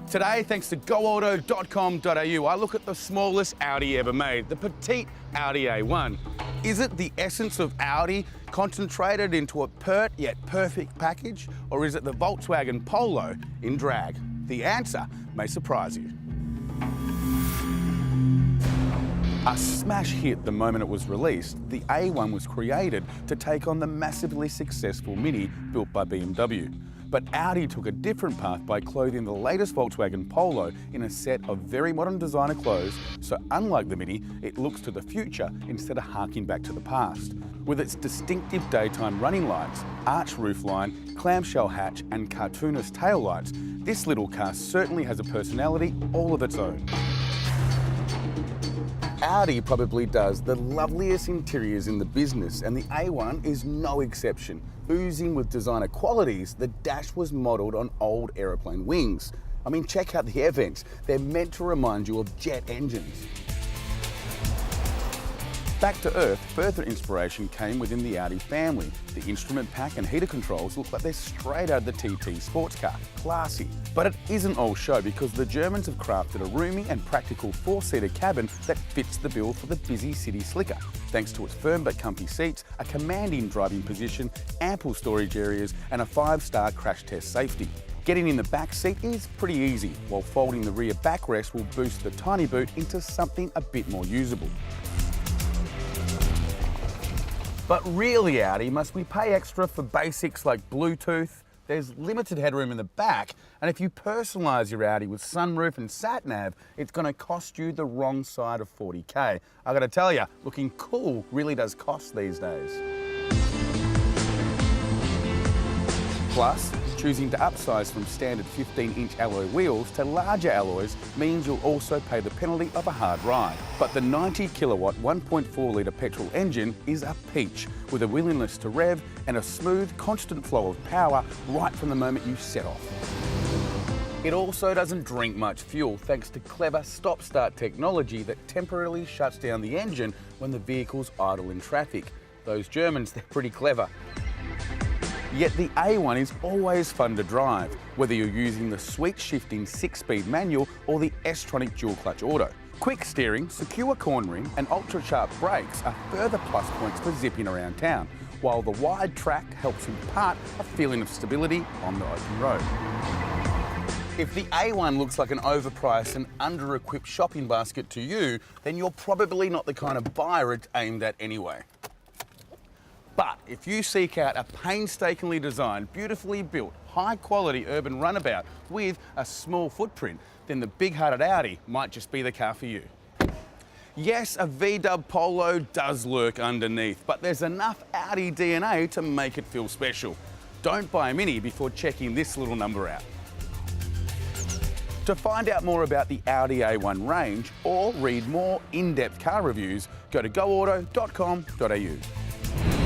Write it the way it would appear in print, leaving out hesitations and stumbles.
Today, thanks to goauto.com.au, I look at the smallest Audi ever made, the petite Audi A1. Is it the essence of Audi concentrated into a pert yet perfect package, or is it the Volkswagen Polo in drag? The answer may surprise you. A smash hit the moment it was released, the A1 was created to take on the massively successful Mini built by BMW. But Audi took a different path by clothing the latest Volkswagen Polo in a set of very modern designer clothes, so unlike the Mini, it looks to the future instead of harking back to the past. With its distinctive daytime running lights, arched roofline, clamshell hatch and cartoonist taillights, this little car certainly has a personality all of its own. Audi probably does the loveliest interiors in the business, and the A1 is no exception. Oozing with designer qualities, the dash was modelled on old aeroplane wings. I mean, check out the air vents. They're meant to remind you of jet engines. Back to earth, further inspiration came within the Audi family. The instrument pack and heater controls look like they're straight out of the TT sports car. Classy. But it isn't all show, because the Germans have crafted a roomy and practical four-seater cabin that fits the bill for the busy city slicker. Thanks to its firm but comfy seats, a commanding driving position, ample storage areas and a 5-star crash test safety. Getting in the back seat is pretty easy, while folding the rear backrest will boost the tiny boot into something a bit more usable. But really, Audi, must we pay extra for basics like Bluetooth? There's limited headroom in the back, and if you personalise your Audi with sunroof and sat-nav, it's going to cost you the wrong side of 40K. I got to tell you, looking cool really does cost these days. Plus, choosing to upsize from standard 15-inch alloy wheels to larger alloys means you'll also pay the penalty of a hard ride. But the 90-kilowatt 1.4-litre petrol engine is a peach, with a willingness to rev and a smooth, constant flow of power right from the moment you set off. It also doesn't drink much fuel thanks to clever stop-start technology that temporarily shuts down the engine when the vehicle's idle in traffic. Those Germans, they're pretty clever. Yet the A1 is always fun to drive, whether you're using the sweet shifting 6-speed manual or the S-tronic dual-clutch auto. Quick steering, secure cornering and ultra-sharp brakes are further plus points for zipping around town, while the wide track helps impart a feeling of stability on the open road. If the A1 looks like an overpriced and under-equipped shopping basket to you, then you're probably not the kind of buyer it's aimed at anyway. But if you seek out a painstakingly designed, beautifully built, high-quality urban runabout with a small footprint, then the big-hearted Audi might just be the car for you. Yes, a VW Polo does lurk underneath, but there's enough Audi DNA to make it feel special. Don't buy a Mini before checking this little number out. To find out more about the Audi A1 range or read more in-depth car reviews, go to goauto.com.au.